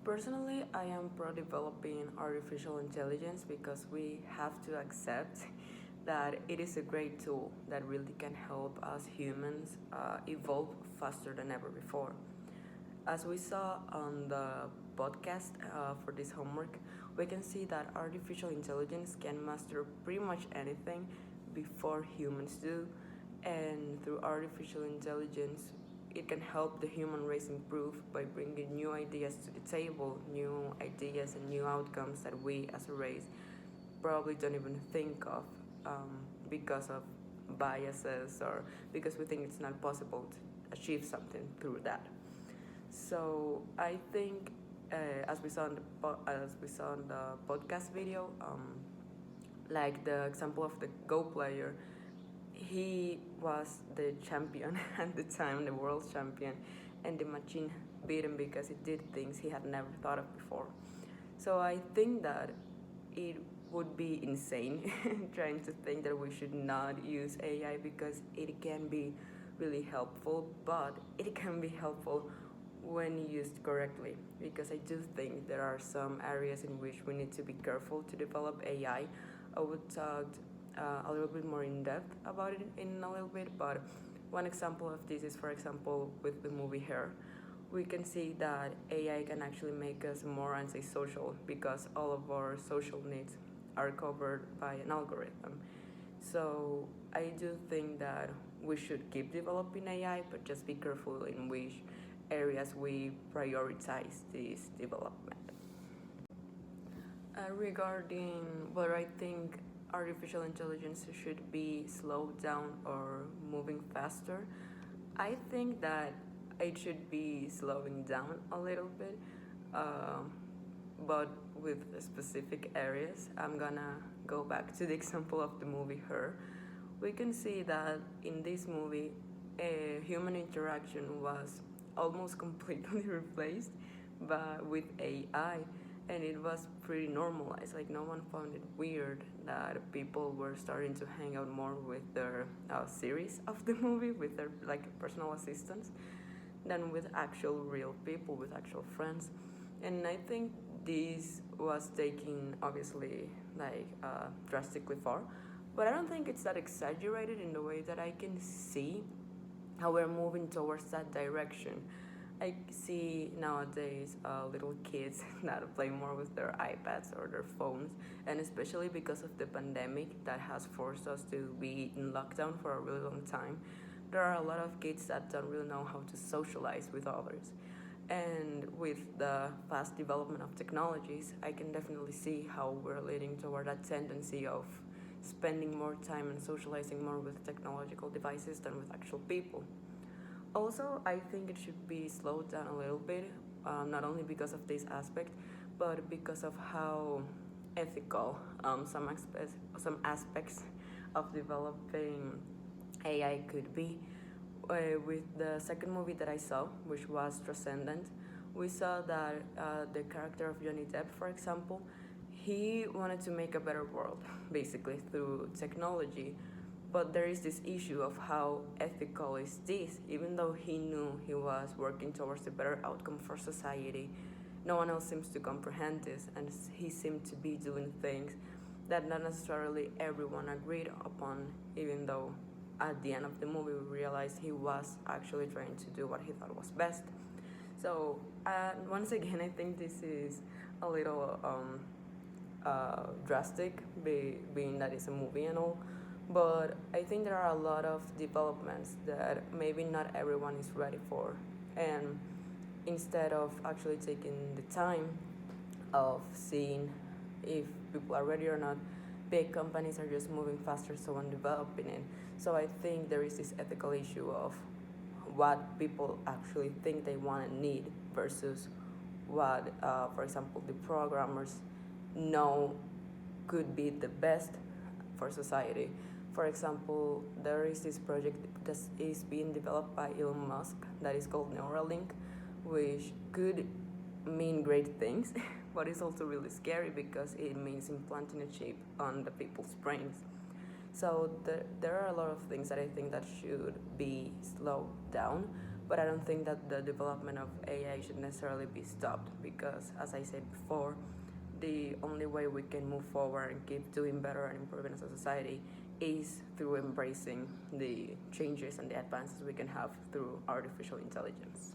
Personally, I am pro developing artificial intelligence because we have to accept that it is a great tool that really can help us humans evolve faster than ever before. As we saw on the podcast for this homework, we can see that artificial intelligence can master pretty much anything before humans do, and through artificial intelligence, it can help the human race improve by bringing new ideas to the table, new ideas and new outcomes that we as a race probably don't even think of because of biases or because we think it's not possible to achieve something through that. So I think, as we saw in the podcast video, like the example of the Go player, he was the champion at the time, the world champion, and the machine beat him because it did things he had never thought of before. So I think that it would be insane trying to think that we should not use AI because it can be really helpful, but it can be helpful when used correctly, because I do think there are some areas in which we need to be careful to develop AI. I would talk a little bit more in depth about it in a little bit, but one example of this is, for example, with the movie Hair. We can see that AI can actually make us more antisocial because all of our social needs are covered by an algorithm. So I do think that we should keep developing AI, but just be careful in which areas we prioritize this development. Regarding whether I think artificial intelligence should be slowed down or moving faster, I think that it should be slowing down a little bit, um, but with specific areas. I'm gonna go back to the example of the movie Her. We can see that in this movie, human interaction was almost completely replaced with AI, and it was pretty normalized. Like, no one found it weird that people were starting to hang out more with their series of the movie, with their like personal assistants, than with actual real people, with actual friends. And I think this was taken obviously like drastically far, but I don't think it's that exaggerated in the way that I can see how we're moving towards that direction. I see nowadays little kids that play more with their iPads or their phones, and especially because of the pandemic that has forced us to be in lockdown for a really long time, there are a lot of kids that don't really know how to socialize with others. And with the fast development of technologies, I can definitely see how we're leading toward that tendency of spending more time and socializing more with technological devices than with actual people. Also, I think it should be slowed down a little bit, not only because of this aspect, but because of how ethical some aspects of developing AI could be. With the second movie that I saw, which was Transcendent, we saw that the character of Johnny Depp, for example, he wanted to make a better world, basically through technology. But there is this issue of how ethical is this, even though he knew he was working towards a better outcome for society. No one else seems to comprehend this, and he seemed to be doing things that not necessarily everyone agreed upon, even though at the end of the movie we realized he was actually trying to do what he thought was best. So once again, I think this is a little drastic, being that it's a movie and all. But I think there are a lot of developments that maybe not everyone is ready for. And instead of actually taking the time of seeing if people are ready or not, big companies are just moving faster so on developing it. So I think there is this ethical issue of what people actually think they want and need versus what, for example, the programmers know could be the best for society. For example, there is this project that is being developed by Elon Musk that is called Neuralink, which could mean great things, but it's also really scary because it means implanting a chip on the people's brains. So there are a lot of things that I think that should be slowed down, but I don't think that the development of AI should necessarily be stopped because, as I said before, the only way we can move forward and keep doing better and improving as a society is through embracing the changes and the advances we can have through artificial intelligence.